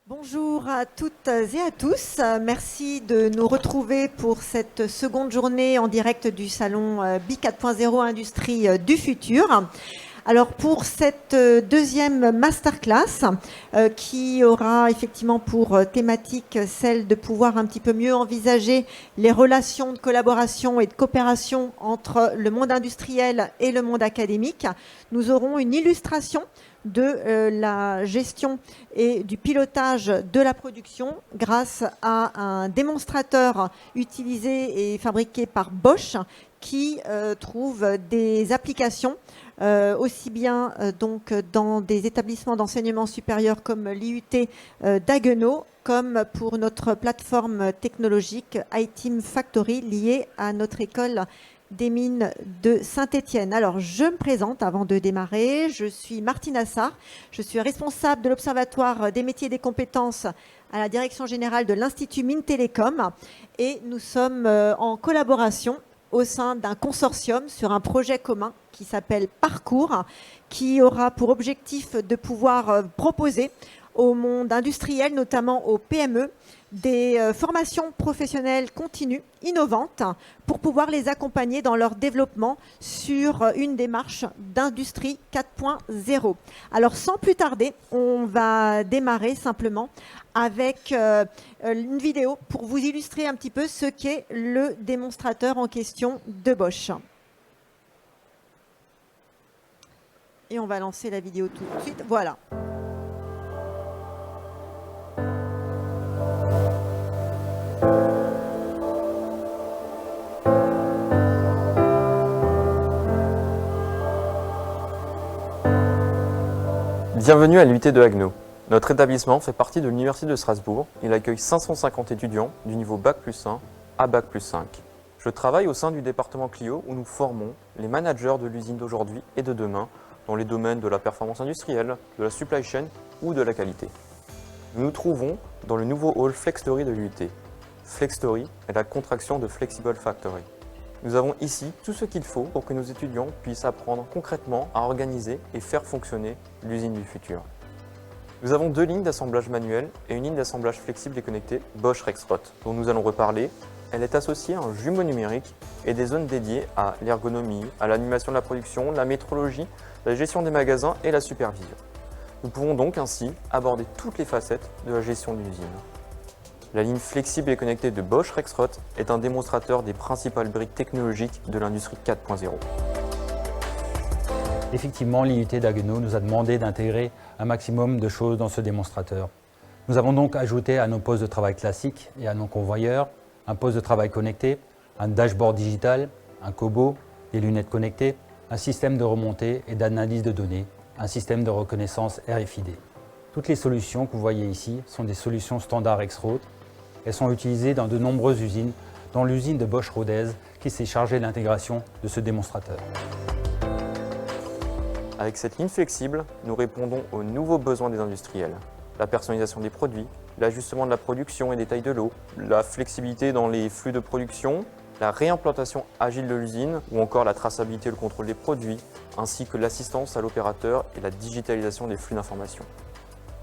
Bonjour à toutes et à tous. Merci de nous retrouver pour cette seconde journée en direct du salon BI 4.0 Industrie du futur. Alors pour cette deuxième masterclass qui aura effectivement pour thématique celle de pouvoir un petit peu mieux envisager les relations de collaboration et de coopération entre le monde industriel et le monde académique, nous aurons une illustration de la gestion et du pilotage de la production grâce à un démonstrateur utilisé et fabriqué par Bosch qui trouve des applications aussi bien donc dans des établissements d'enseignement supérieur comme l'IUT d'Haguenau, comme pour notre plateforme technologique iTeam Factory liée à notre école des mines de Saint-Étienne. Alors, je me présente avant de démarrer. Je suis Martine Assart. Je suis responsable de l'Observatoire des métiers et des compétences à la Direction générale de l'Institut Mines Télécom. Et nous sommes en collaboration au sein d'un consortium sur un projet commun qui s'appelle Parcours, qui aura pour objectif de pouvoir proposer au monde industriel, notamment aux PME, des formations professionnelles continues, innovantes, pour pouvoir les accompagner dans leur développement sur une démarche d'industrie 4.0. Alors sans plus tarder, on va démarrer simplement avec une vidéo pour vous illustrer un petit peu ce qu'est le démonstrateur en question de Bosch. Et on va lancer la vidéo tout de suite. Voilà. Bienvenue à l'UT de Haguenau. Notre établissement fait partie de l'Université de Strasbourg. Il accueille 550 étudiants du niveau Bac+1 à Bac+5. Je travaille au sein du département Clio où nous formons les managers de l'usine d'aujourd'hui et de demain dans les domaines de la performance industrielle, de la supply chain ou de la qualité. Nous nous trouvons dans le nouveau hall FlexStory de l'UT. FlexStory est la contraction de Flexible Factory. Nous avons ici tout ce qu'il faut pour que nos étudiants puissent apprendre concrètement à organiser et faire fonctionner l'usine du futur. Nous avons deux lignes d'assemblage manuel et une ligne d'assemblage flexible et connectée Bosch Rexroth, dont nous allons reparler. Elle est associée à un jumeau numérique et des zones dédiées à l'ergonomie, à l'animation de la production, la métrologie, la gestion des magasins et la supervision. Nous pouvons donc ainsi aborder toutes les facettes de la gestion d'une usine. La ligne flexible et connectée de Bosch Rexroth est un démonstrateur des principales briques technologiques de l'industrie 4.0. Effectivement, l'IUT d'Haguenau nous a demandé d'intégrer un maximum de choses dans ce démonstrateur. Nous avons donc ajouté à nos postes de travail classiques et à nos convoyeurs un poste de travail connecté, un dashboard digital, un cobo, des lunettes connectées, un système de remontée et d'analyse de données, un système de reconnaissance RFID. Toutes les solutions que vous voyez ici sont des solutions standard Rexroth. Elles sont utilisées dans de nombreuses usines, dont l'usine de Bosch Rodez qui s'est chargée de l'intégration de ce démonstrateur. Avec cette ligne flexible, nous répondons aux nouveaux besoins des industriels. La personnalisation des produits, l'ajustement de la production et des tailles de lot, la flexibilité dans les flux de production, la réimplantation agile de l'usine ou encore la traçabilité et le contrôle des produits, ainsi que l'assistance à l'opérateur et la digitalisation des flux d'informations.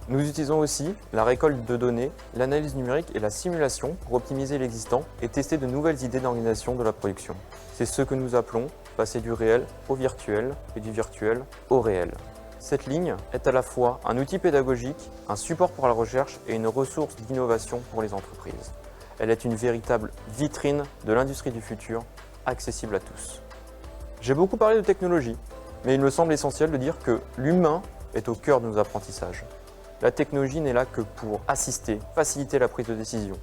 Nous utilisons aussi la récolte de données, l'analyse numérique et la simulation pour optimiser l'existant et tester de nouvelles idées d'organisation de la production. C'est ce que nous appelons passer du réel au virtuel et du virtuel au réel. Cette ligne est à la fois un outil pédagogique, un support pour la recherche et une ressource d'innovation pour les entreprises. Elle est une véritable vitrine de l'industrie du futur, accessible à tous. J'ai beaucoup parlé de technologie, mais il me semble essentiel de dire que l'humain est au cœur de nos apprentissages. La technologie n'est là que pour assister, faciliter la prise de décision.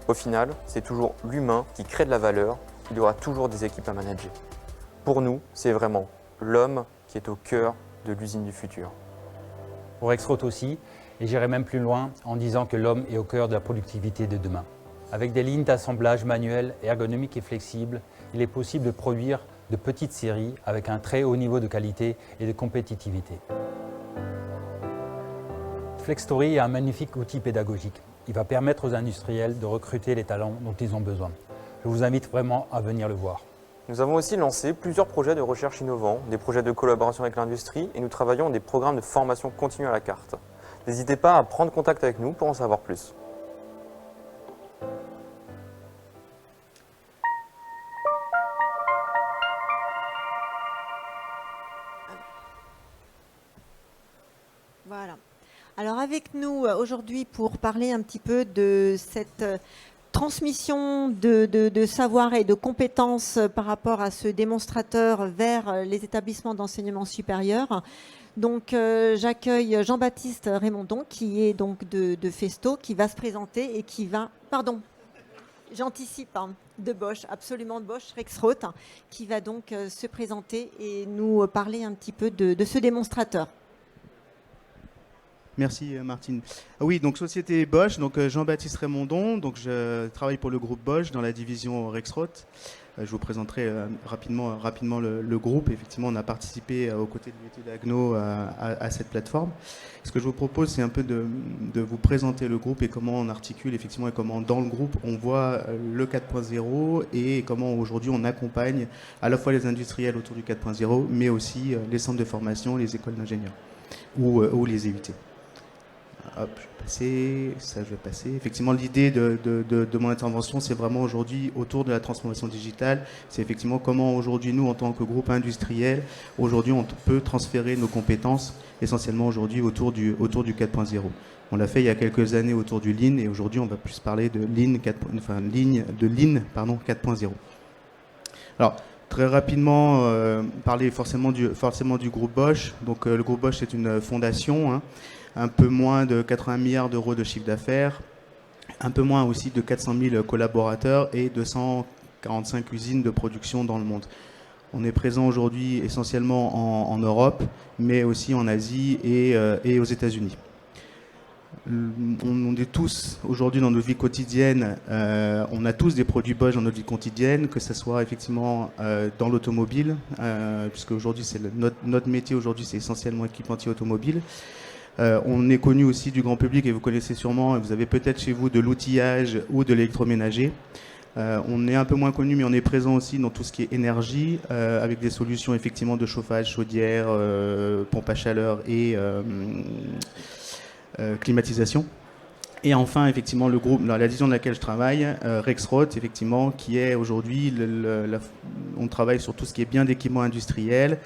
Au final, c'est toujours l'humain qui crée de la valeur, il y aura toujours des équipes à manager. Pour nous, c'est vraiment l'homme qui est au cœur de l'usine du futur. Pour Rexroth aussi, et j'irai même plus loin en disant que l'homme est au cœur de la productivité de demain. Avec des lignes d'assemblage manuelles, ergonomiques et flexibles, il est possible de produire de petites séries avec un très haut niveau de qualité et de compétitivité. FlexStory est un magnifique outil pédagogique. Il va permettre aux industriels de recruter les talents dont ils ont besoin. Je vous invite vraiment à venir le voir. Nous avons aussi lancé plusieurs projets de recherche innovants, des projets de collaboration avec l'industrie et nous travaillons des programmes de formation continue à la carte. N'hésitez pas à prendre contact avec nous pour en savoir plus. Voilà. Alors avec nous aujourd'hui pour parler un petit peu de cette transmission de savoir et de compétences par rapport à ce démonstrateur vers les établissements d'enseignement supérieur. Donc j'accueille Jean-Baptiste Raymondon qui est donc de Festo, qui va se présenter et qui va... Pardon, j'anticipe, hein, de Bosch, absolument de Bosch, Rexroth, qui va donc se présenter et nous parler un petit peu de ce démonstrateur. Merci Martine. Oui, donc société Bosch, donc Jean-Baptiste Raymondon, donc je travaille pour le groupe Bosch dans la division Rexroth. Je vous présenterai rapidement le groupe. Effectivement, on a participé aux côtés de l'unité d'Agno à cette plateforme. Ce que je vous propose, c'est un peu de vous présenter le groupe et comment on articule effectivement et comment dans le groupe on voit le 4.0 et comment aujourd'hui on accompagne à la fois les industriels autour du 4.0, mais aussi les centres de formation, les écoles d'ingénieurs ou les EUT. Hop, je vais passer, ça je vais passer. Effectivement, l'idée de mon intervention, c'est vraiment aujourd'hui autour de la transformation digitale. C'est effectivement comment aujourd'hui, nous, en tant que groupe industriel, aujourd'hui, on peut transférer nos compétences essentiellement aujourd'hui autour du 4.0. On l'a fait il y a quelques années autour du Lean et aujourd'hui, on va plus parler de Lean 4.0. Alors, très rapidement, parler forcément du groupe Bosch. Donc, le groupe Bosch, c'est une fondation, hein. Un peu moins de 80 milliards d'euros de chiffre d'affaires, un peu moins aussi de 400 000 collaborateurs et 245 usines de production dans le monde. On est présent aujourd'hui essentiellement en Europe, mais aussi en Asie et aux États-Unis. On est tous aujourd'hui dans nos vies quotidiennes, on a tous des produits Bosch dans notre vie quotidienne, que ce soit effectivement dans l'automobile, puisque aujourd'hui c'est notre métier aujourd'hui c'est essentiellement équipementier automobile. On est connu aussi du grand public et vous connaissez sûrement, vous avez peut-être chez vous de l'outillage ou de l'électroménager. On est un peu moins connu mais on est présent aussi dans tout ce qui est énergie avec des solutions effectivement de chauffage, chaudière, pompe à chaleur et climatisation. Et enfin, effectivement, le groupe, la division de laquelle je travaille, Rexroth, effectivement, qui est aujourd'hui, on travaille sur tout ce qui est bien d'équipement industriel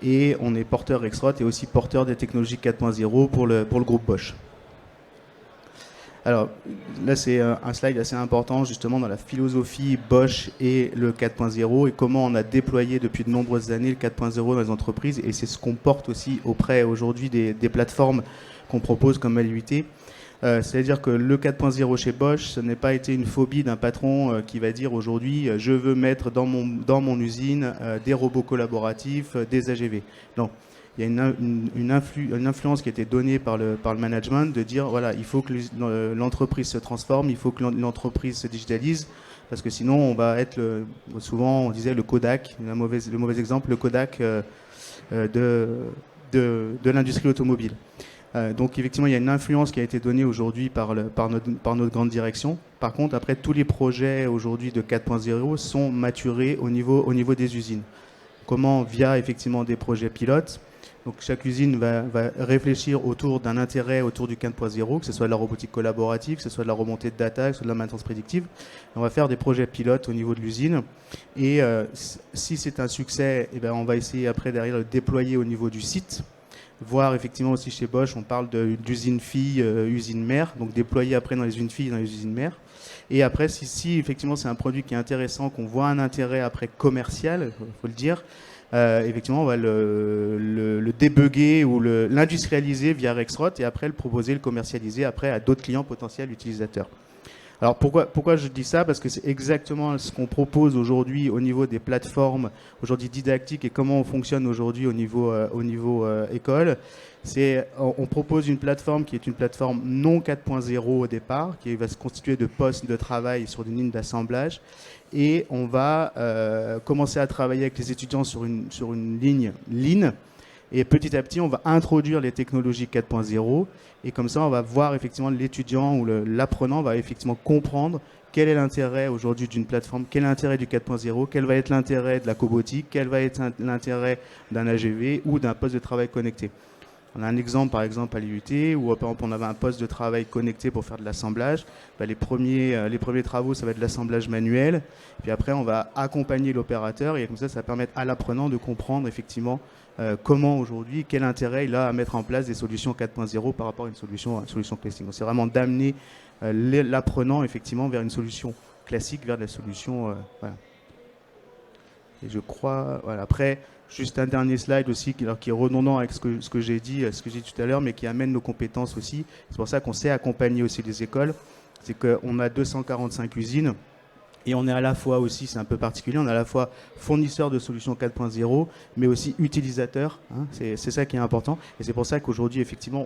et on est porteur Rexroth et aussi porteur des technologies 4.0 pour le groupe Bosch. Alors là, c'est un slide assez important justement dans la philosophie Bosch et le 4.0 et comment on a déployé depuis de nombreuses années le 4.0 dans les entreprises et c'est ce qu'on porte aussi auprès aujourd'hui des plateformes qu'on propose comme LUT. C'est-à-dire que le 4.0 chez Bosch, ce n'est pas été une phobie d'un patron qui va dire aujourd'hui je veux mettre dans mon usine des robots collaboratifs, des AGV. Non, il y a une influence qui a été donnée par le management de dire voilà, il faut que l'entreprise se transforme, il faut que l'entreprise se digitalise parce que sinon on va être souvent on disait le Kodak, le mauvais exemple, le Kodak de l'industrie automobile. Donc effectivement, il y a une influence qui a été donnée aujourd'hui par notre grande direction. Par contre, après, tous les projets aujourd'hui de 4.0 sont maturés au niveau des usines. Comment? Via effectivement des projets pilotes. Donc chaque usine va réfléchir autour d'un intérêt autour du 4.0, que ce soit de la robotique collaborative, que ce soit de la remontée de data, que ce soit de la maintenance prédictive. On va faire des projets pilotes au niveau de l'usine. Et si c'est un succès, eh bien, on va essayer après derrière de le déployer au niveau du site. Voir effectivement aussi chez Bosch, on parle d'usine fille, usine mère, donc déployer après dans les usines filles et dans les usines mères. Et après, si effectivement c'est un produit qui est intéressant, qu'on voit un intérêt après commercial, il faut le dire, effectivement on va le débugger ou l'industrialiser via Rexroth et après le proposer, le commercialiser après à d'autres clients potentiels utilisateurs. Alors pourquoi je dis ça? Parce que c'est exactement ce qu'on propose aujourd'hui au niveau des plateformes aujourd'hui didactiques et comment on fonctionne aujourd'hui au niveau école. On propose une plateforme qui est une plateforme non 4.0 au départ, qui va se constituer de postes de travail sur des lignes d'assemblage. Et on va commencer à travailler avec les étudiants sur une ligne Lean. Et petit à petit, on va introduire les technologies 4.0 et comme ça, on va voir effectivement l'étudiant ou l'apprenant va effectivement comprendre quel est l'intérêt aujourd'hui d'une plateforme, quel est l'intérêt du 4.0, quel va être l'intérêt de la cobotique, quel va être l'intérêt d'un AGV ou d'un poste de travail connecté. On a un exemple, par exemple, à l'IUT, où par exemple, on avait un poste de travail connecté pour faire de l'assemblage. Les premiers travaux, ça va être de l'assemblage manuel. Puis après, on va accompagner l'opérateur et comme ça va permettre à l'apprenant de comprendre effectivement comment aujourd'hui, quel intérêt il a à mettre en place des solutions 4.0 par rapport à une solution classique. Donc c'est vraiment d'amener l'apprenant effectivement vers une solution classique, vers de la solution. Voilà. Et je crois, voilà, après, juste un dernier slide aussi qui est redondant avec ce que j'ai dit tout à l'heure, mais qui amène nos compétences aussi. C'est pour ça qu'on sait accompagner aussi les écoles. C'est qu'on a 245 usines. Et on est à la fois aussi, c'est un peu particulier, on est à la fois fournisseur de solutions 4.0, mais aussi utilisateur. Hein, c'est ça qui est important. Et c'est pour ça qu'aujourd'hui, effectivement,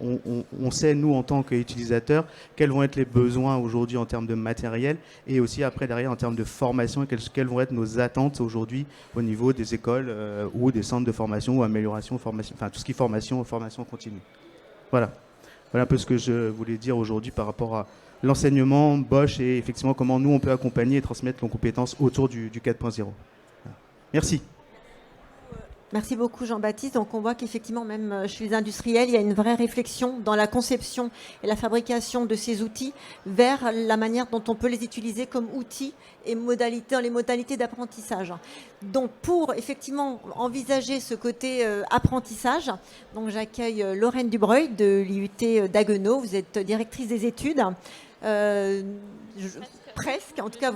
on sait, nous, en tant qu'utilisateurs, quels vont être les besoins aujourd'hui en termes de matériel et aussi après, derrière, en termes de formation, quelles vont être nos attentes aujourd'hui au niveau des écoles ou des centres de formation ou amélioration, formation, enfin tout ce qui est formation continue. Voilà. Voilà un peu ce que je voulais dire aujourd'hui par rapport à l'enseignement Bosch et effectivement comment nous on peut accompagner et transmettre nos compétences autour du 4.0. Voilà. Merci. Merci beaucoup Jean-Baptiste. Donc on voit qu'effectivement même chez les industriels, il y a une vraie réflexion dans la conception et la fabrication de ces outils vers la manière dont on peut les utiliser comme outils et dans les modalités d'apprentissage. Donc pour effectivement envisager ce côté apprentissage, donc j'accueille Lorraine Dubreuil de l'IUT d'Haguenau. Vous êtes directrice des études. Presque, en tout cas.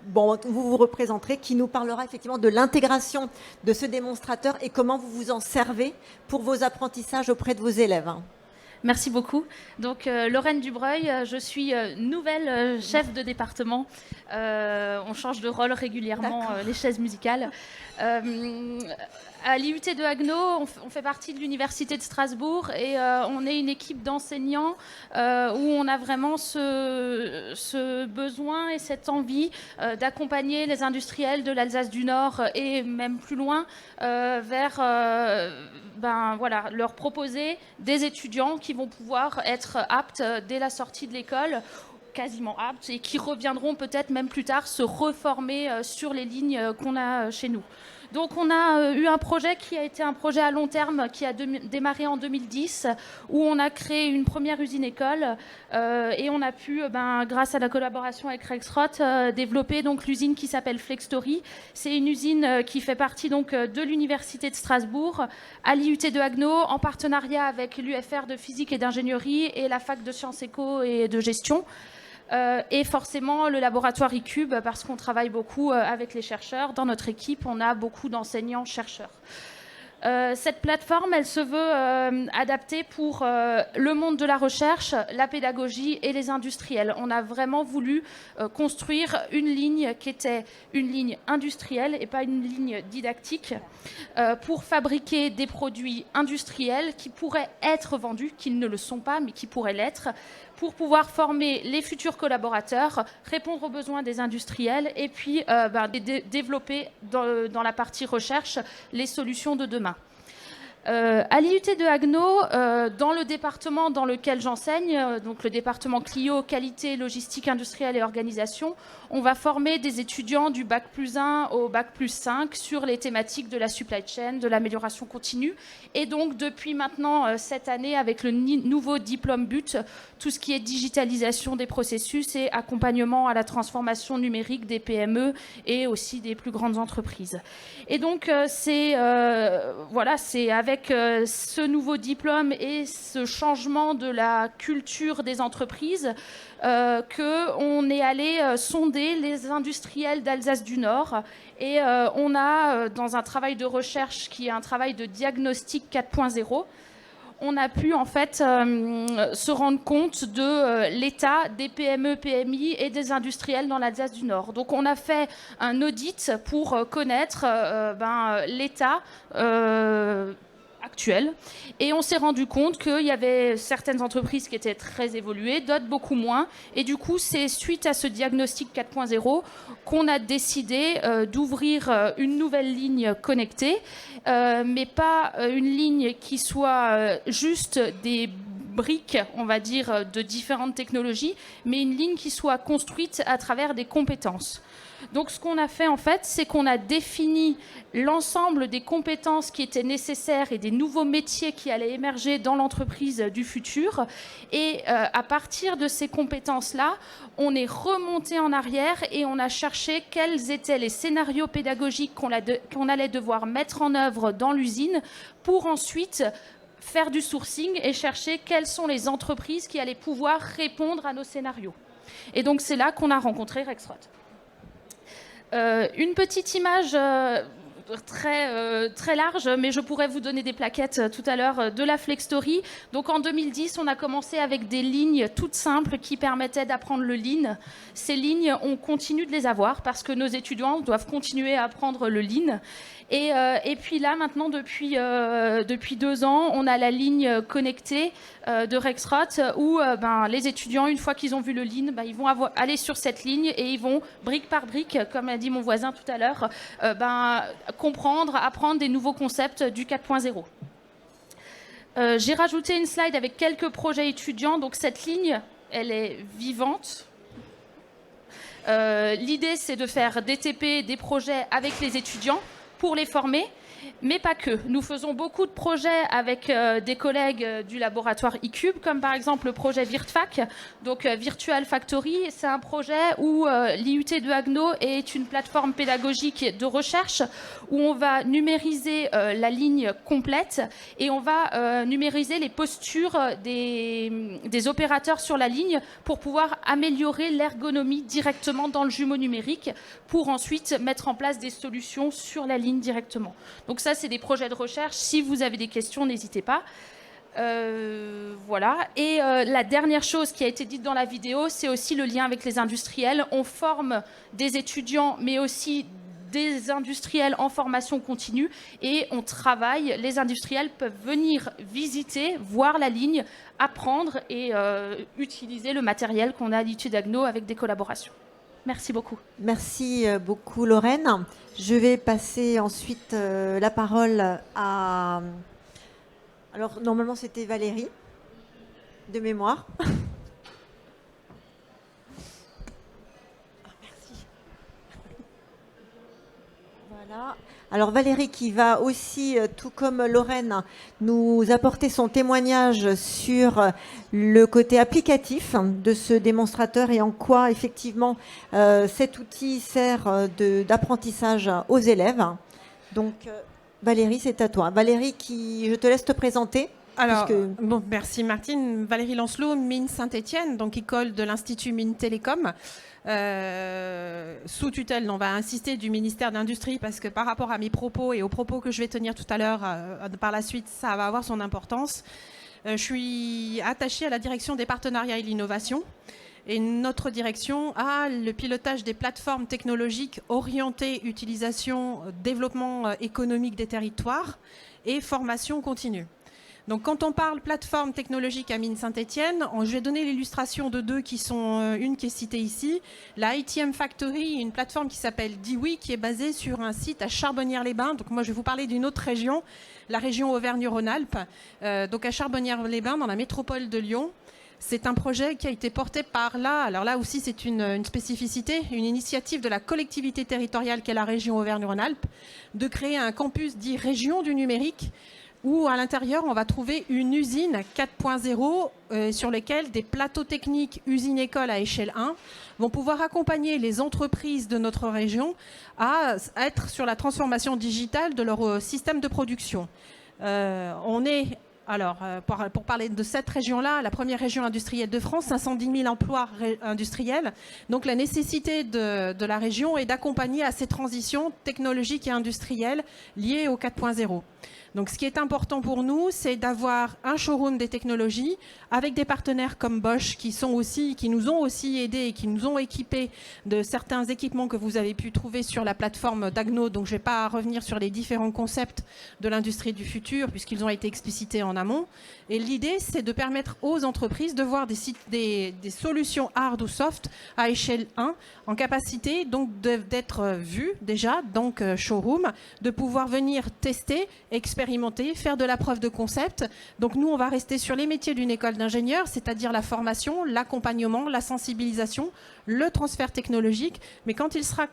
Bon, vous vous représenterez, qui nous parlera effectivement de l'intégration de ce démonstrateur et comment vous vous en servez pour vos apprentissages auprès de vos élèves. Merci beaucoup. Donc, Lorraine Dubreuil, je suis nouvelle chef de département. On change de rôle régulièrement, les chaises musicales. À l'IUT de Haguenau, on fait partie de l'Université de Strasbourg et on est une équipe d'enseignants où on a vraiment ce besoin et cette envie d'accompagner les industriels de l'Alsace du Nord et même plus loin vers leur proposer des étudiants qui vont pouvoir être aptes dès la sortie de l'école, quasiment aptes, et qui reviendront peut-être même plus tard se reformer sur les lignes qu'on a chez nous. Donc on a eu un projet qui a été un projet à long terme qui a démarré en 2010 où on a créé une première usine-école et on a pu, grâce à la collaboration avec Rexroth, développer donc l'usine qui s'appelle Flexstory. C'est une usine qui fait partie donc de l'Université de Strasbourg à l'IUT de Haguenau en partenariat avec l'UFR de physique et d'ingénierie et la fac de sciences éco et de gestion. Et forcément le laboratoire ICUBE parce qu'on travaille beaucoup avec les chercheurs. Dans notre équipe, on a beaucoup d'enseignants-chercheurs. Cette plateforme, elle se veut adaptée pour le monde de la recherche, la pédagogie et les industriels. On a vraiment voulu construire une ligne qui était une ligne industrielle et pas une ligne didactique pour fabriquer des produits industriels qui pourraient être vendus, qui ne le sont pas, mais qui pourraient l'être, pour pouvoir former les futurs collaborateurs, répondre aux besoins des industriels et puis développer dans la partie recherche les solutions de demain. À l'IUT de Haguenau, dans le département dans lequel j'enseigne, donc le département Clio, qualité, logistique industrielle et organisation, on va former des étudiants du bac plus 1 au bac plus 5 sur les thématiques de la supply chain, de l'amélioration continue. Et donc depuis maintenant cette année, avec le nouveau diplôme BUT, tout ce qui est digitalisation des processus et accompagnement à la transformation numérique des PME et aussi des plus grandes entreprises. Et donc c'est avec ce nouveau diplôme et ce changement de la culture des entreprises qu'on est allé sonder les industriels d'Alsace du Nord. Et on a, dans un travail de recherche qui est un travail de diagnostic 4.0, on a pu en fait se rendre compte de l'état des PME, PMI et des industriels dans l'Alsace du Nord. Donc on a fait un audit pour connaître l'état actuel. Et on s'est rendu compte qu'il y avait certaines entreprises qui étaient très évoluées, d'autres beaucoup moins. Et du coup, c'est suite à ce diagnostic 4.0 qu'on a décidé d'ouvrir une nouvelle ligne connectée, mais pas une ligne qui soit juste des briques, on va dire, de différentes technologies, mais une ligne qui soit construite à travers des compétences. Donc ce qu'on a fait en fait, c'est qu'on a défini l'ensemble des compétences qui étaient nécessaires et des nouveaux métiers qui allaient émerger dans l'entreprise du futur. Et à partir de ces compétences-là, on est remonté en arrière et on a cherché quels étaient les scénarios pédagogiques qu'on allait devoir mettre en œuvre dans l'usine pour ensuite faire du sourcing et chercher quelles sont les entreprises qui allaient pouvoir répondre à nos scénarios. Et donc c'est là qu'on a rencontré Rexroth. Une petite image très large, mais je pourrais vous donner des plaquettes tout à l'heure de la FlexStory. Donc en 2010, on a commencé avec des lignes toutes simples qui permettaient d'apprendre le Lean. Ces lignes, on continue de les avoir parce que nos étudiants doivent continuer à apprendre le Lean. Et puis là, maintenant, depuis 2 ans, on a la ligne connectée de Rexroth où les étudiants, une fois qu'ils ont vu le Lean, ils vont aller sur cette ligne et ils vont, brique par brique, comme a dit mon voisin tout à l'heure, comprendre, apprendre des nouveaux concepts du 4.0. J'ai rajouté une slide avec quelques projets étudiants. Donc cette ligne, elle est vivante. L'idée, c'est de faire des TP, des projets avec les étudiants pour les former, mais pas que. Nous faisons beaucoup de projets avec des collègues du laboratoire eCube, comme par exemple le projet VirtFac, donc Virtual Factory. C'est un projet où l'IUT de Haguenau est une plateforme pédagogique de recherche où on va numériser la ligne complète et on va numériser les postures des opérateurs sur la ligne pour pouvoir améliorer l'ergonomie directement dans le jumeau numérique pour ensuite mettre en place des solutions sur la ligne directement. Donc ça, c'est des projets de recherche. Si vous avez des questions, n'hésitez pas. Voilà. Et la dernière chose qui a été dite dans la vidéo, c'est aussi le lien avec les industriels. On forme des étudiants, mais aussi des industriels en formation continue et on travaille. Les industriels peuvent venir visiter, voir la ligne, apprendre et utiliser le matériel qu'on a à l'IUT d'Haguenau avec des collaborations. Merci beaucoup. Merci beaucoup, Lorraine. Je vais passer ensuite la parole à... Alors, normalement, c'était Valérie, de mémoire. Merci. Voilà. Alors Valérie qui va aussi, tout comme Lorraine, nous apporter son témoignage sur le côté applicatif de ce démonstrateur et en quoi effectivement cet outil sert d'apprentissage aux élèves. Donc Valérie, c'est à toi. Valérie, je te laisse te présenter. Alors, bon, merci Martine. Valérie Lancelot, Mines Saint-Étienne, donc école de l'Institut Mines Télécom. Sous tutelle, on va insister, du ministère de l'Industrie parce que par rapport à mes propos et aux propos que je vais tenir tout à l'heure par la suite, ça va avoir son importance. Je suis attachée à la direction des partenariats et l'innovation et notre direction a le pilotage des plateformes technologiques orientées utilisation, développement économique des territoires et formation continue. Donc, quand on parle plateforme technologique à Mines Saint-Étienne, je vais donner l'illustration de deux qui sont, une qui est citée ici, la ITM Factory, une plateforme qui s'appelle Diwi, qui est basée sur un site à Charbonnières-les-Bains. Donc, moi, je vais vous parler d'une autre région, la région Auvergne-Rhône-Alpes, donc à Charbonnières-les-Bains, dans la métropole de Lyon. C'est un projet qui a été porté par là, alors là aussi c'est une spécificité, une initiative de la collectivité territoriale qu'est la région Auvergne-Rhône-Alpes, de créer un campus dit région du numérique, où à l'intérieur, on va trouver une usine 4.0 sur lesquelles des plateaux techniques usine-école à échelle 1 vont pouvoir accompagner les entreprises de notre région à être sur la transformation digitale de leur système de production. Alors, pour parler de cette région-là, la première région industrielle de France, 510 000 emplois industriels. Donc, la nécessité de la région est d'accompagner à ces transitions technologiques et industrielles liées au 4.0. Donc, ce qui est important pour nous, c'est d'avoir un showroom des technologies avec des partenaires comme Bosch qui nous ont aussi aidés et qui nous ont équipés de certains équipements que vous avez pu trouver sur la plateforme d'Haguenau. Donc, je ne vais pas revenir sur les différents concepts de l'industrie du futur puisqu'ils ont été explicités en amont. Et l'idée, c'est de permettre aux entreprises de voir des solutions hard ou soft à échelle 1 en capacité donc d'être vues déjà, donc showroom, de pouvoir venir tester, expérimenter expérimenter, faire de la preuve de concept. Donc nous, on va rester sur les métiers d'une école d'ingénieur, c'est-à-dire la formation, l'accompagnement, la sensibilisation, le transfert technologique. Mais quand il sera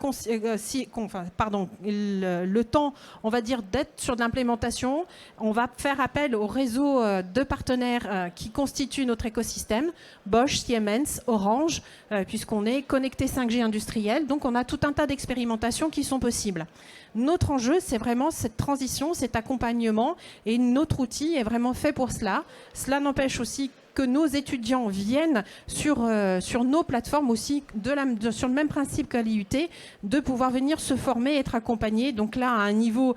le temps, on va dire, d'être sur de l'implémentation, on va faire appel au réseau de partenaires qui constituent notre écosystème, Bosch, Siemens, Orange, puisqu'on est connecté 5G industriel. Donc on a tout un tas d'expérimentations qui sont possibles. Notre enjeu, c'est vraiment cette transition, cet accompagnement, et notre outil est vraiment fait pour cela. Cela n'empêche aussi que nos étudiants viennent sur nos plateformes aussi, sur le même principe qu'à l'IUT, de pouvoir venir se former, être accompagnés, donc là à un niveau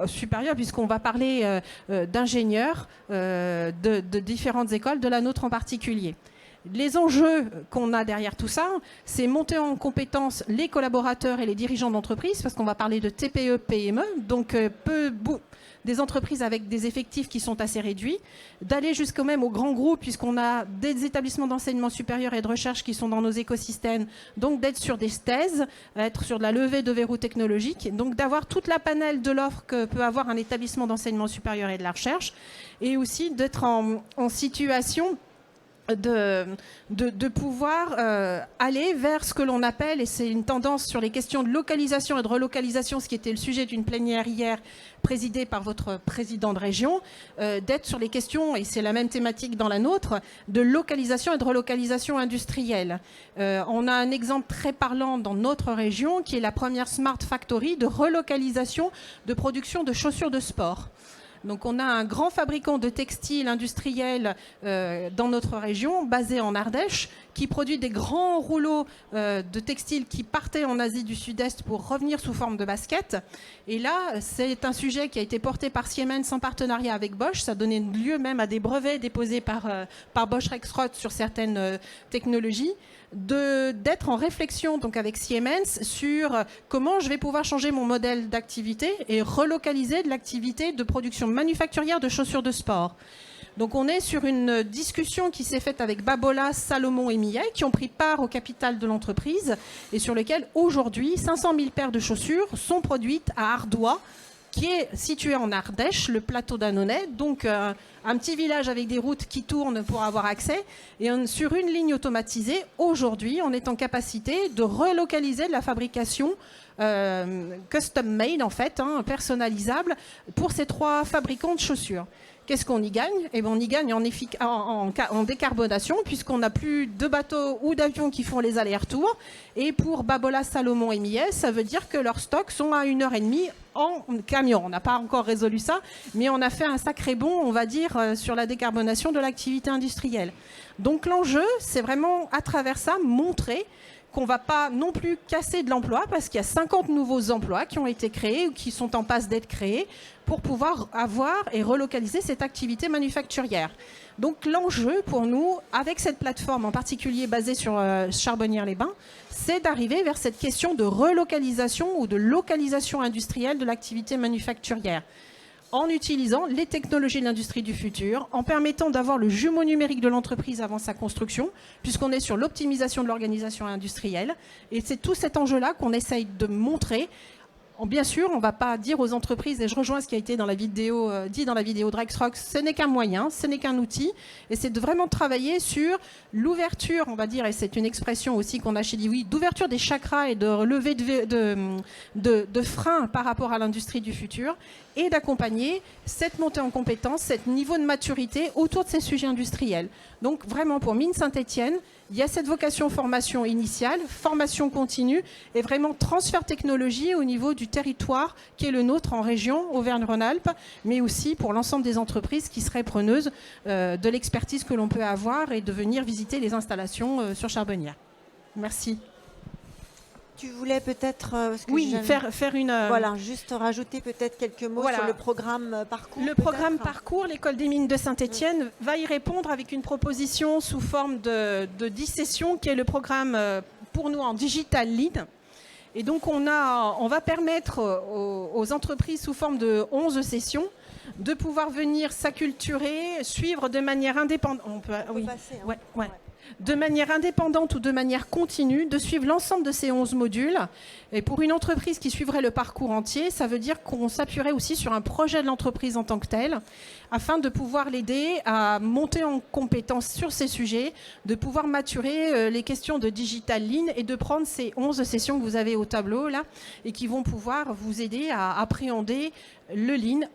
supérieur, puisqu'on va parler d'ingénieurs de différentes écoles, de la nôtre en particulier. Les enjeux qu'on a derrière tout ça, c'est monter en compétence les collaborateurs et les dirigeants d'entreprise, parce qu'on va parler de TPE, PME, donc des entreprises avec des effectifs qui sont assez réduits, d'aller jusqu'au même aux grands groupes, puisqu'on a des établissements d'enseignement supérieur et de recherche qui sont dans nos écosystèmes, donc d'être sur des thèses, être sur de la levée de verrous technologiques, donc d'avoir toute la panel de l'offre que peut avoir un établissement d'enseignement supérieur et de la recherche, et aussi d'être en situation de pouvoir aller vers ce que l'on appelle, et c'est une tendance sur les questions de localisation et de relocalisation, ce qui était le sujet d'une plénière hier présidée par votre président de région, d'être sur les questions, et c'est la même thématique dans la nôtre, de localisation et de relocalisation industrielle. On a un exemple très parlant dans notre région qui est la première Smart Factory de relocalisation de production de chaussures de sport. Donc on a un grand fabricant de textiles industriels dans notre région, basé en Ardèche, qui produit des grands rouleaux de textiles qui partaient en Asie du Sud-Est pour revenir sous forme de basket. Et là, c'est un sujet qui a été porté par Siemens en partenariat avec Bosch. Ça donnait lieu même à des brevets déposés par Bosch Rexroth sur certaines technologies. D'être en réflexion donc avec Siemens sur comment je vais pouvoir changer mon modèle d'activité et relocaliser de l'activité de production manufacturière de chaussures de sport. Donc on est sur une discussion qui s'est faite avec Babolat, Salomon et Millet, qui ont pris part au capital de l'entreprise et sur lequel aujourd'hui 500 000 paires de chaussures sont produites à Ardois, qui est situé en Ardèche, le plateau d'Annonay, donc un petit village avec des routes qui tournent pour avoir accès. Et sur une ligne automatisée, aujourd'hui, on est en capacité de relocaliser de la fabrication custom-made, en fait, personnalisable, pour ces 3 fabricants de chaussures. Qu'est-ce qu'on y gagne? Eh bien, on y gagne en décarbonation, puisqu'on n'a plus de bateaux ou d'avions qui font les allers-retours. Et pour Babolat, Salomon et Millet, ça veut dire que leurs stocks sont à 1h30 en camion. On n'a pas encore résolu ça, mais on a fait un sacré bond, on va dire, sur la décarbonation de l'activité industrielle. Donc l'enjeu, c'est vraiment, à travers ça, montrer qu'on ne va pas non plus casser de l'emploi, parce qu'il y a 50 nouveaux emplois qui ont été créés ou qui sont en passe d'être créés pour pouvoir avoir et relocaliser cette activité manufacturière. Donc l'enjeu pour nous, avec cette plateforme en particulier basée sur Charbonnières-les-Bains, c'est d'arriver vers cette question de relocalisation ou de localisation industrielle de l'activité manufacturière, en utilisant les technologies de l'industrie du futur, en permettant d'avoir le jumeau numérique de l'entreprise avant sa construction, puisqu'on est sur l'optimisation de l'organisation industrielle. Et c'est tout cet enjeu-là qu'on essaye de montrer. Bien sûr, on ne va pas dire aux entreprises, et je rejoins ce qui a été dans la vidéo, dit dans la vidéo de Rexroth, ce n'est qu'un moyen, ce n'est qu'un outil, et c'est de vraiment travailler sur l'ouverture, on va dire, et c'est une expression aussi qu'on a chez Liwi, d'ouverture des chakras et de levée de freins par rapport à l'industrie du futur, et d'accompagner cette montée en compétences, cet niveau de maturité autour de ces sujets industriels. Donc vraiment pour Mines Saint-Étienne, il y a cette vocation formation initiale, formation continue et vraiment transfert technologie au niveau du territoire qui est le nôtre en région Auvergne-Rhône-Alpes, mais aussi pour l'ensemble des entreprises qui seraient preneuses de l'expertise que l'on peut avoir et de venir visiter les installations sur Charbonnières. Merci. Tu voulais peut-être faire une... Voilà, juste rajouter peut-être quelques mots sur le programme Parcours. Le programme Parcours, l'École des Mines de Saint-Étienne va y répondre avec une proposition sous forme de 10 sessions qui est le programme pour nous en Digital Lead. Et donc on va permettre aux entreprises sous forme de 11 sessions de pouvoir venir s'acculturer, suivre de manière indépendante. De manière indépendante ou de manière continue, de suivre l'ensemble de ces 11 modules. Et pour une entreprise qui suivrait le parcours entier, ça veut dire qu'on s'appuierait aussi sur un projet de l'entreprise en tant que tel, afin de pouvoir l'aider à monter en compétence sur ces sujets, de pouvoir maturer les questions de digital lean et de prendre ces 11 sessions que vous avez au tableau là, et qui vont pouvoir vous aider à appréhender le lean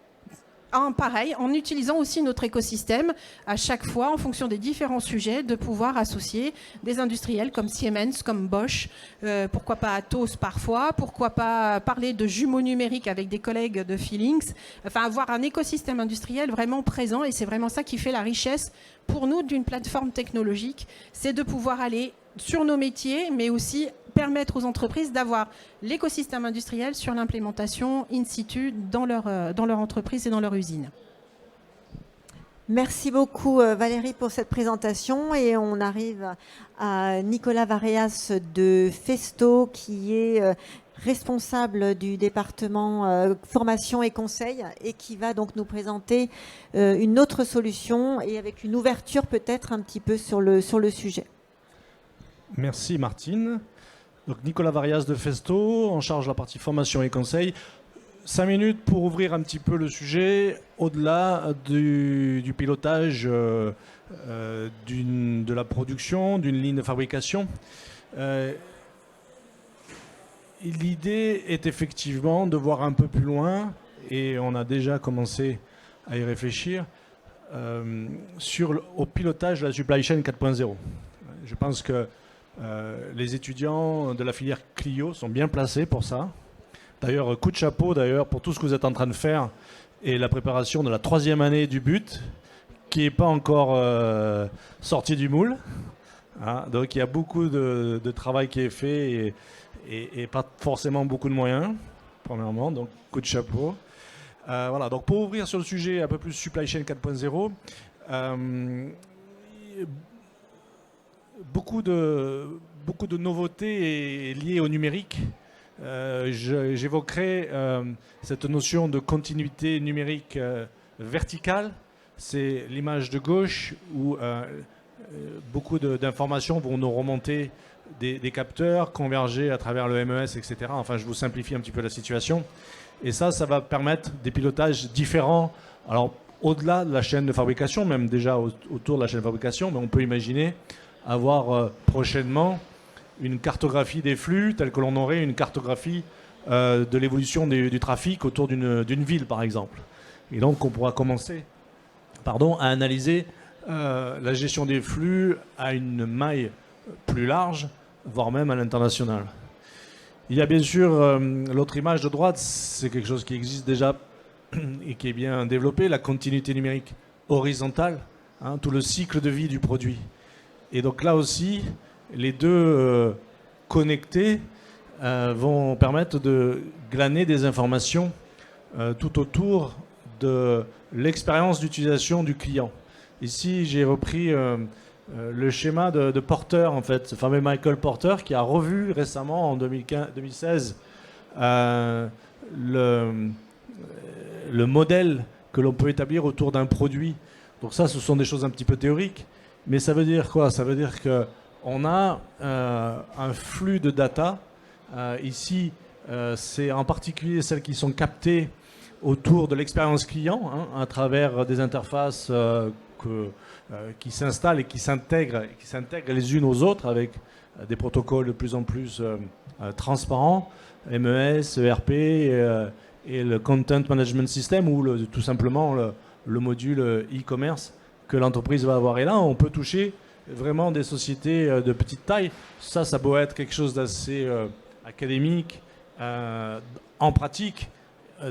en utilisant aussi notre écosystème à chaque fois, en fonction des différents sujets, de pouvoir associer des industriels comme Siemens, comme Bosch, pourquoi pas Atos parfois, pourquoi pas parler de jumeaux numériques avec des collègues de Feelings, enfin avoir un écosystème industriel vraiment présent, et c'est vraiment ça qui fait la richesse pour nous d'une plateforme technologique, c'est de pouvoir aller sur nos métiers, mais aussi permettre aux entreprises d'avoir l'écosystème industriel sur l'implémentation in situ dans leur entreprise et dans leur usine. Merci beaucoup Valérie pour cette présentation, et on arrive à Nicolas Vareas de Festo, qui est responsable du département formation et conseil, et qui va donc nous présenter une autre solution, et avec une ouverture peut-être un petit peu sur le sujet. Merci Martine. Donc Nicolas Vareas de Festo, en charge de la partie formation et conseil. 5 minutes pour ouvrir un petit peu le sujet au-delà du pilotage de la production, d'une ligne de fabrication. L'idée est effectivement de voir un peu plus loin, et on a déjà commencé à y réfléchir, au pilotage de la supply chain 4.0. Je pense que les étudiants de la filière Clio sont bien placés pour ça. D'ailleurs, coup de chapeau pour tout ce que vous êtes en train de faire et la préparation de la 3e année du BUT, qui n'est pas encore sorti du moule. Hein, donc il y a beaucoup de travail qui est fait et pas forcément beaucoup de moyens, premièrement. Donc coup de chapeau. Voilà, donc pour ouvrir sur le sujet un peu plus supply chain 4.0, beaucoup de nouveautés liées au numérique. J'évoquerai cette notion de continuité numérique verticale. C'est l'image de gauche où beaucoup d'informations vont nous remonter des capteurs, converger à travers le MES, etc. Enfin, je vous simplifie un petit peu la situation. Et ça va permettre des pilotages différents. Alors, au-delà de la chaîne de fabrication, même déjà autour de la chaîne de fabrication, mais on peut imaginer avoir prochainement une cartographie des flux telle que l'on aurait une cartographie de l'évolution du trafic autour d'une ville, par exemple. Et donc, on pourra commencer à analyser la gestion des flux à une maille plus large, voire même à l'international. Il y a bien sûr l'autre image de droite, c'est quelque chose qui existe déjà et qui est bien développé, la continuité numérique horizontale, hein, tout le cycle de vie du produit. Et donc là aussi, les deux connectés vont permettre de glaner des informations tout autour de l'expérience d'utilisation du client. Ici, j'ai repris le schéma de Porter, en fait, ce fameux Michael Porter, qui a revu récemment, en 2016, le modèle que l'on peut établir autour d'un produit. Donc ça, ce sont des choses un petit peu théoriques. Mais ça veut dire quoi? Ça veut dire qu'on a un flux de data. Ici, c'est en particulier celles qui sont captées autour de l'expérience client, hein, à travers des interfaces qui s'installent et qui s'intègrent les unes aux autres avec des protocoles de plus en plus transparents, MES, ERP et le Content Management System, ou tout simplement le module e-commerce que l'entreprise va avoir. Et là, on peut toucher vraiment des sociétés de petite taille. Ça peut être quelque chose d'assez académique. En pratique,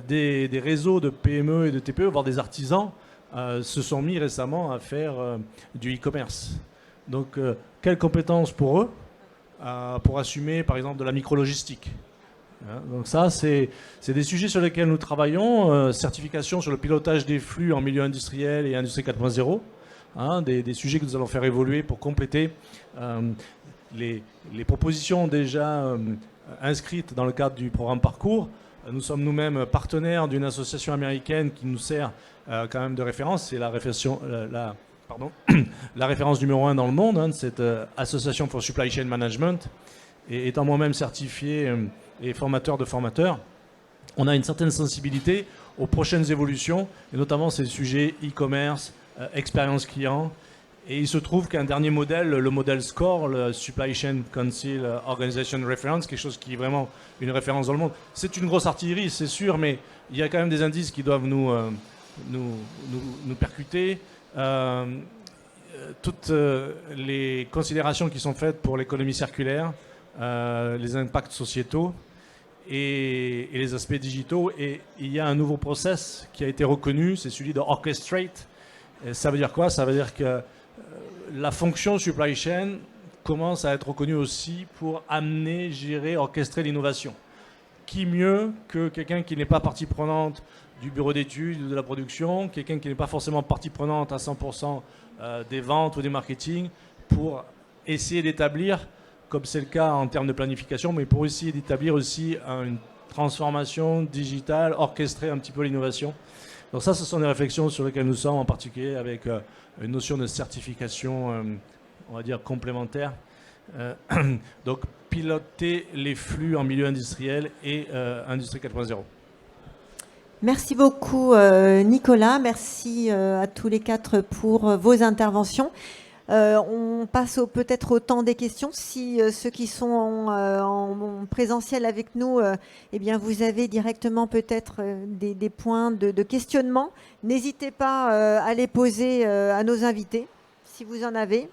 des réseaux de PME et de TPE, voire des artisans, se sont mis récemment à faire du e-commerce. Donc, quelles compétences pour eux pour assumer, par exemple, de la micro-logistique? Donc ça, c'est des sujets sur lesquels nous travaillons. Certification sur le pilotage des flux en milieu industriel et industrie 4.0. Hein, des sujets que nous allons faire évoluer pour compléter les propositions déjà inscrites dans le cadre du programme Parcours, Nous sommes nous-mêmes partenaires d'une association américaine qui nous sert quand même de référence. C'est la référence numéro 1 dans le monde, hein, cette Association for Supply Chain Management. Et étant moi-même certifié et formateur de formateurs, on a une certaine sensibilité aux prochaines évolutions, et notamment ces sujets e-commerce, expérience client. Et il se trouve qu'un dernier modèle, le modèle SCORE, le Supply Chain Council Organization Reference, quelque chose qui est vraiment une référence dans le monde, c'est une grosse artillerie, c'est sûr, mais il y a quand même des indices qui doivent nous percuter. Toutes les considérations qui sont faites pour l'économie circulaire, les impacts sociétaux et les aspects digitaux. Et il y a un nouveau process qui a été reconnu, c'est celui de Orchestrate. Et ça veut dire quoi? Ça veut dire que la fonction supply chain commence à être reconnue aussi pour amener, gérer, orchestrer l'innovation. Qui mieux que quelqu'un qui n'est pas partie prenante du bureau d'études ou de la production, quelqu'un qui n'est pas forcément partie prenante à 100% des ventes ou des marketing, pour essayer d'établir, comme c'est le cas en termes de planification, mais pour essayer d'établir aussi une transformation digitale, orchestrer un petit peu l'innovation. Donc ça, ce sont des réflexions sur lesquelles nous sommes, en particulier avec une notion de certification, on va dire, complémentaire. Donc piloter les flux en milieu industriel et Industrie 4.0. Merci beaucoup Nicolas, merci à tous les quatre pour vos interventions. On passe peut-être au temps des questions. Si ceux qui sont en présentiel avec nous, eh bien vous avez directement peut-être des points de questionnement, n'hésitez pas à les poser à nos invités, si vous en avez.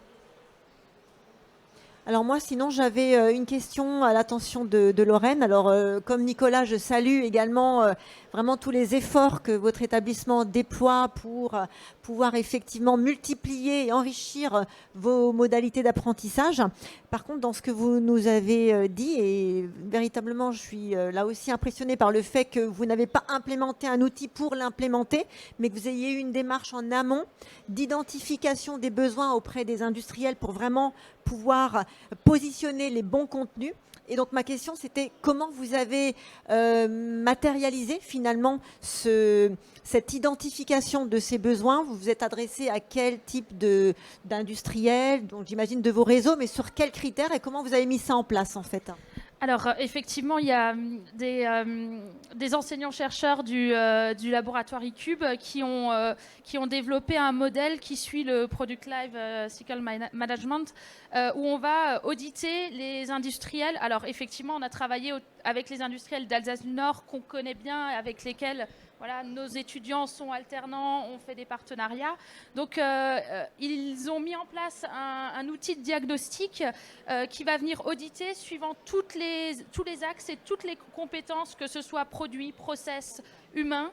Alors moi, sinon, j'avais une question à l'attention de Lorraine. Alors, comme Nicolas, je salue également vraiment tous les efforts que votre établissement déploie pour pouvoir effectivement multiplier et enrichir vos modalités d'apprentissage. Par contre, dans ce que vous nous avez dit, et véritablement, je suis là aussi impressionnée par le fait que vous n'avez pas implémenté un outil pour l'implémenter, mais que vous ayez eu une démarche en amont d'identification des besoins auprès des industriels pour vraiment pouvoir positionner les bons contenus. Et donc ma question, c'était comment vous avez matérialisé finalement cette identification de ces besoins. Vous vous êtes adressé à quel type d'industriels, donc j'imagine de vos réseaux, mais sur quels critères et comment vous avez mis ça en place en fait? Alors, effectivement, il y a des enseignants-chercheurs du laboratoire eCube qui ont développé un modèle qui suit le Product Life Cycle Management, où on va auditer les industriels. Alors, effectivement, on a travaillé avec les industriels d'Alsace du Nord qu'on connaît bien, avec lesquels voilà, nos étudiants sont alternants, on fait des partenariats. Donc, ils ont mis en place un outil de diagnostic qui va venir auditer suivant tous les axes et toutes les compétences, que ce soit produit, process, humain.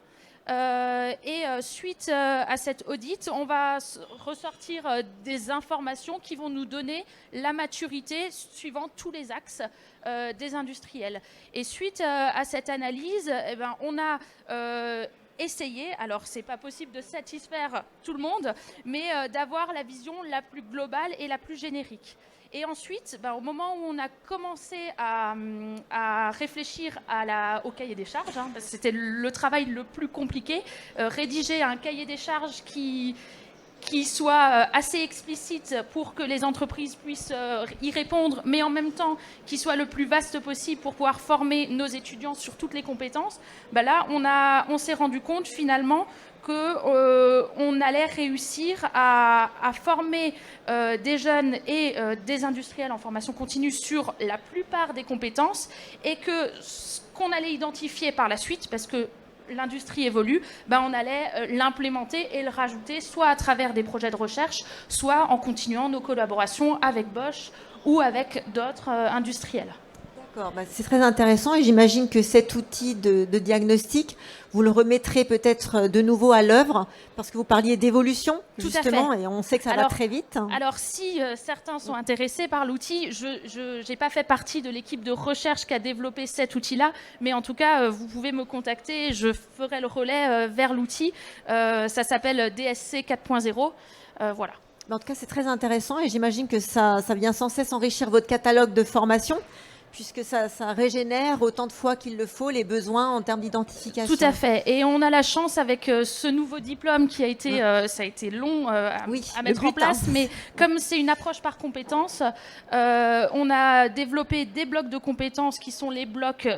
Suite à cet audit, on va ressortir des informations qui vont nous donner la maturité suivant tous les axes des industriels. Et suite à cette analyse, eh ben, on a essayer, alors c'est pas possible de satisfaire tout le monde, mais d'avoir la vision la plus globale et la plus générique. Et ensuite, au moment où on a commencé à réfléchir au cahier des charges, hein, parce que c'était le travail le plus compliqué, rédiger un cahier des charges qui soit assez explicite pour que les entreprises puissent y répondre, mais en même temps qui soit le plus vaste possible pour pouvoir former nos étudiants sur toutes les compétences, là, on s'est rendu compte finalement qu'on allait réussir à former des jeunes et des industriels en formation continue sur la plupart des compétences, et que ce qu'on allait identifier par la suite, parce que l'industrie évolue, on allait l'implémenter et le rajouter soit à travers des projets de recherche, soit en continuant nos collaborations avec Bosch ou avec d'autres industriels. D'accord, c'est très intéressant et j'imagine que cet outil de diagnostic, vous le remettrez peut-être de nouveau à l'œuvre parce que vous parliez d'évolution justement et on sait que ça va très vite. Alors si certains sont intéressés par l'outil, je n'ai pas fait partie de l'équipe de recherche qui a développé cet outil-là, mais en tout cas vous pouvez me contacter, je ferai le relais vers l'outil. Ça s'appelle DSC 4.0, voilà. En tout cas c'est très intéressant et j'imagine que ça vient sans cesse enrichir votre catalogue de formation, puisque ça régénère autant de fois qu'il le faut les besoins en termes d'identification. Tout à fait. Et on a la chance avec ce nouveau diplôme qui a été, ça a été long à mettre en place, mais comme c'est une approche par compétences, on a développé des blocs de compétences qui sont les blocs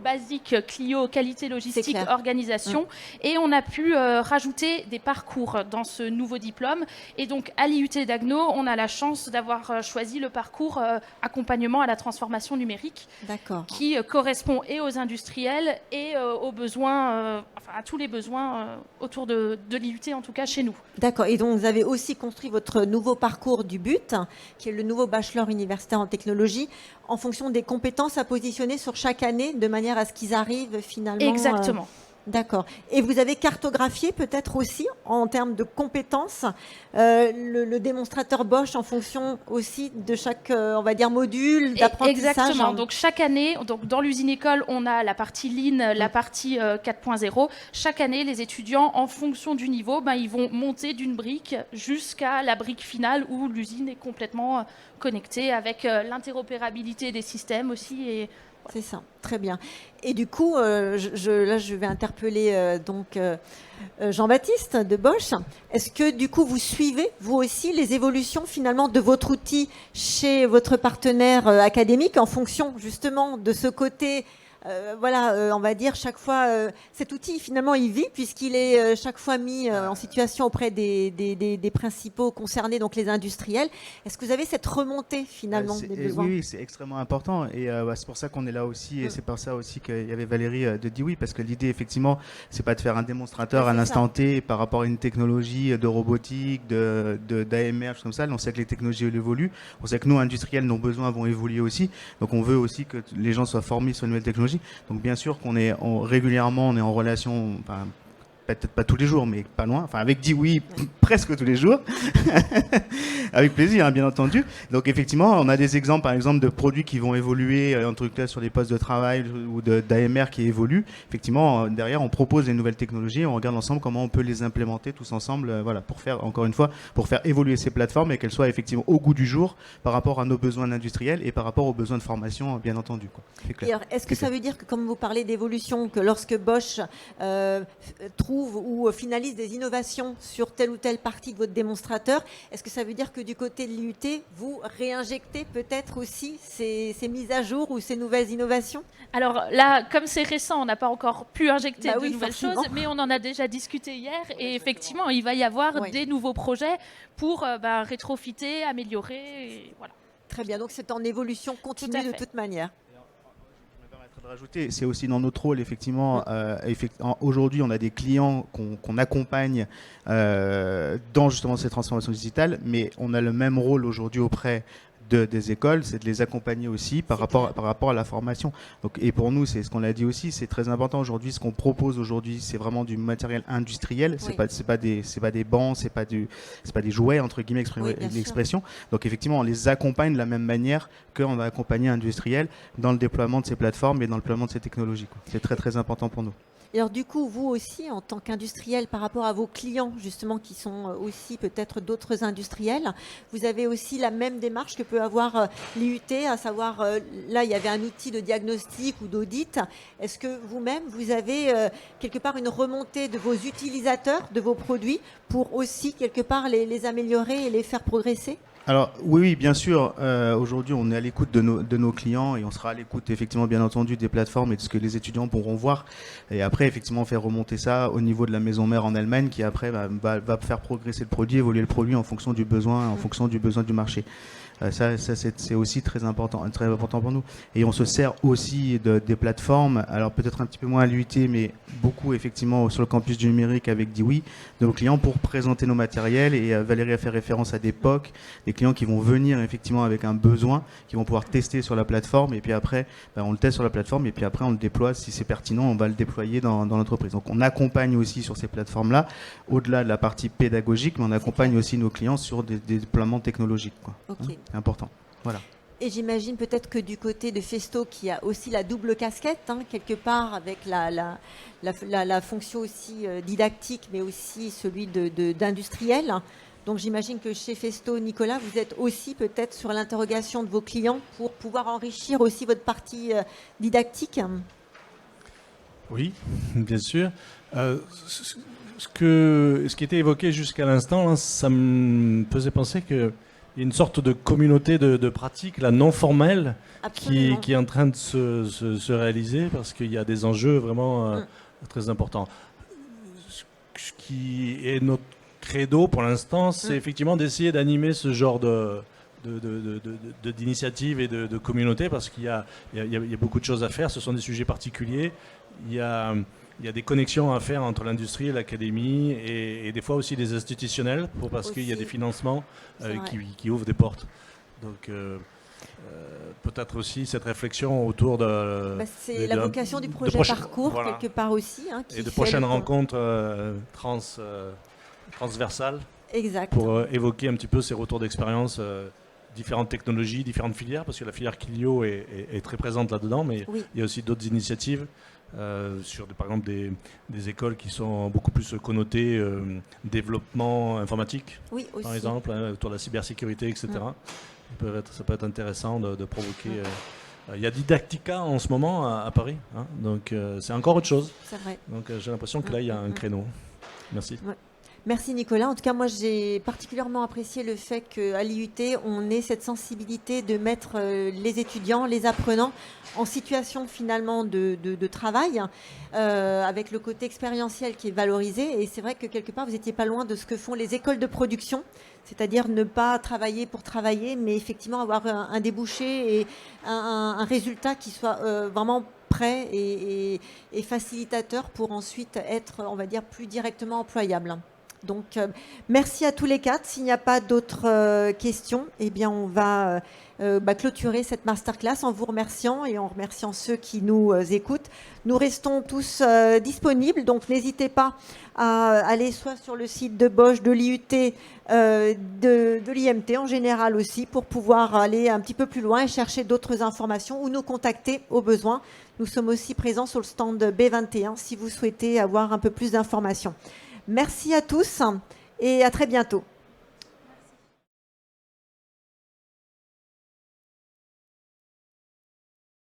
basiques Clio, qualité, logistique, organisation, et on a pu rajouter des parcours dans ce nouveau diplôme. Et donc à l'IUT d'Agno, on a la chance d'avoir choisi le parcours accompagnement à la transformation numérique, qui correspond et aux industriels et aux besoins, à tous les besoins autour de l'IUT, en tout cas chez nous. D'accord. Et donc vous avez aussi construit votre nouveau parcours du BUT, qui est le nouveau bachelor universitaire en technologie, en fonction des compétences à positionner sur chaque année, de manière à ce qu'ils arrivent finalement. Exactement. D'accord. Et vous avez cartographié peut-être aussi, en termes de compétences, le démonstrateur Bosch en fonction aussi de chaque, on va dire, module d'apprentissage. Exactement. Donc chaque année, donc dans l'usine école, on a la partie Lean, la partie 4.0. Chaque année, les étudiants, en fonction du niveau, ils vont monter d'une brique jusqu'à la brique finale où l'usine est complètement connectée avec l'interopérabilité des systèmes aussi. Et c'est ça, très bien. Et du coup, là, je vais interpeller Jean-Baptiste de Bosch. Est-ce que du coup, vous suivez, vous aussi, les évolutions finalement de votre outil chez votre partenaire académique en fonction justement de ce côté on va dire chaque fois, cet outil finalement il vit puisqu'il est chaque fois mis en situation auprès des principaux concernés, donc les industriels. Est-ce que vous avez cette remontée finalement des besoins ? Oui, c'est extrêmement important et c'est pour ça qu'on est là aussi et c'est pour ça aussi qu'il y avait Valérie de Dioui, parce que l'idée effectivement c'est pas de faire un démonstrateur à l'instant T par rapport à une technologie de robotique, d'AMR, comme ça. On sait que les technologies évoluent, on sait que nous industriels, nos besoins vont évoluer aussi, donc on veut aussi que les gens soient formés sur une nouvelle technologie. Donc bien sûr qu'on est régulièrement on est en relation, peut-être pas tous les jours, mais pas loin. Avec Dioui, presque tous les jours. Avec plaisir, hein, bien entendu. Donc effectivement, on a des exemples, par exemple, de produits qui vont évoluer, en tout cas sur les postes de travail ou d'AMR qui évoluent. Effectivement, derrière, on propose des nouvelles technologies, on regarde ensemble comment on peut les implémenter tous ensemble, pour faire, encore une fois, pour faire évoluer ces plateformes et qu'elles soient effectivement au goût du jour par rapport à nos besoins industriels et par rapport aux besoins de formation, bien entendu. C'est clair. Et alors, est-ce que ça veut dire que, comme vous parlez d'évolution, que lorsque Bosch trouve ou finalise des innovations sur telle ou telle partie de votre démonstrateur, est-ce que ça veut dire que du côté de l'IUT, vous réinjectez peut-être aussi ces mises à jour ou ces nouvelles innovations ? Alors là, comme c'est récent, on n'a pas encore pu injecter de nouvelles forcément. choses, mais on en a déjà discuté hier et effectivement, il va y avoir des nouveaux projets pour rétrofiter, améliorer. Et voilà. Très bien, donc c'est en évolution continue de toute manière. Rajouter, c'est aussi dans notre rôle, effectivement. Aujourd'hui, on a des clients qu'on accompagne dans justement ces transformations digitales, mais on a le même rôle aujourd'hui auprès des écoles, c'est de les accompagner aussi par rapport à la formation. Donc, et pour nous, c'est ce qu'on a dit aussi, c'est très important aujourd'hui. Ce qu'on propose aujourd'hui, c'est vraiment du matériel industriel. C'est pas des bancs, c'est pas des jouets entre guillemets, l'expression. Donc effectivement, on les accompagne de la même manière qu'on va accompagner industriels dans le déploiement de ces plateformes et dans le déploiement de ces technologies. C'est très très important pour nous. Et alors du coup, vous aussi, en tant qu'industriel, par rapport à vos clients, justement, qui sont aussi peut-être d'autres industriels, vous avez aussi la même démarche que peut avoir l'IUT, à savoir, là, il y avait un outil de diagnostic ou d'audit. Est-ce que vous-même, vous avez quelque part une remontée de vos utilisateurs, de vos produits, pour aussi, quelque part, les améliorer et les faire progresser ? Alors oui, bien sûr. Aujourd'hui, on est à l'écoute de nos clients et on sera à l'écoute, effectivement, bien entendu, des plateformes et de ce que les étudiants pourront voir. Et après, effectivement, faire remonter ça au niveau de la maison mère en Allemagne, qui après va faire progresser le produit, évoluer le produit en fonction du besoin, du marché. Ça c'est aussi très important pour nous. Et on se sert aussi des plateformes, alors peut-être un petit peu moins à l'IUT, mais beaucoup effectivement sur le campus du numérique avec Dioui, de nos clients pour présenter nos matériels. Et Valérie a fait référence à des POC, des clients qui vont venir effectivement avec un besoin, qui vont pouvoir tester sur la plateforme. Et puis après, on le teste sur la plateforme et puis après on le déploie. Si c'est pertinent, on va le déployer dans l'entreprise. Donc on accompagne aussi sur ces plateformes-là, au-delà de la partie pédagogique, mais on accompagne aussi nos clients sur des déploiements technologiques. Okay. C'est important. Voilà. Et j'imagine peut-être que du côté de Festo, qui a aussi la double casquette, quelque part, avec la fonction aussi didactique, mais aussi celui d'industriel. Donc j'imagine que chez Festo, Nicolas, vous êtes aussi peut-être sur l'interrogation de vos clients pour pouvoir enrichir aussi votre partie didactique. Oui, bien sûr. Ce qui était évoqué jusqu'à l'instant, ça me faisait penser qu'il y a une sorte de communauté de pratiques là, non formelles qui est en train de se réaliser parce qu'il y a des enjeux vraiment très importants. Ce qui est notre credo pour l'instant, c'est effectivement d'essayer d'animer ce genre d'initiatives et de communautés parce qu'il y a beaucoup de choses à faire. Ce sont des sujets particuliers. Il y a des connexions à faire entre l'industrie et l'académie et des fois aussi des institutionnels parce qu'il y a des financements qui ouvrent des portes. Donc peut-être aussi cette réflexion autour de... c'est la vocation du projet Parcours, voilà. Quelque part aussi. Hein, et de prochaines rencontres transversales. Exact. Pour évoquer un petit peu ces retours d'expérience, différentes technologies, différentes filières, parce que la filière Clio est très présente là-dedans, mais il y a aussi d'autres initiatives sur par exemple des écoles qui sont beaucoup plus connotées développement informatique, par exemple, autour de la cybersécurité, etc. Ça peut être intéressant de provoquer... il y a Didactica en ce moment à Paris, hein, donc c'est encore autre chose. C'est vrai. Donc j'ai l'impression que là, il y a un créneau. Merci. Ouais. Merci Nicolas. En tout cas, moi, j'ai particulièrement apprécié le fait qu'à l'IUT, on ait cette sensibilité de mettre les étudiants, les apprenants en situation finalement de travail, avec le côté expérientiel qui est valorisé. Et c'est vrai que quelque part, vous n'étiez pas loin de ce que font les écoles de production, c'est-à-dire ne pas travailler pour travailler, mais effectivement avoir un débouché et un résultat qui soit vraiment prêt et facilitateur pour ensuite être, on va dire, plus directement employable. Donc, merci à tous les quatre. S'il n'y a pas d'autres questions, eh bien, on va clôturer cette masterclass en vous remerciant et en remerciant ceux qui nous écoutent. Nous restons tous disponibles, donc n'hésitez pas à aller soit sur le site de Bosch, de l'IUT, de l'IMT en général aussi, pour pouvoir aller un petit peu plus loin et chercher d'autres informations ou nous contacter au besoin. Nous sommes aussi présents sur le stand B21 si vous souhaitez avoir un peu plus d'informations. Merci à tous et à très bientôt.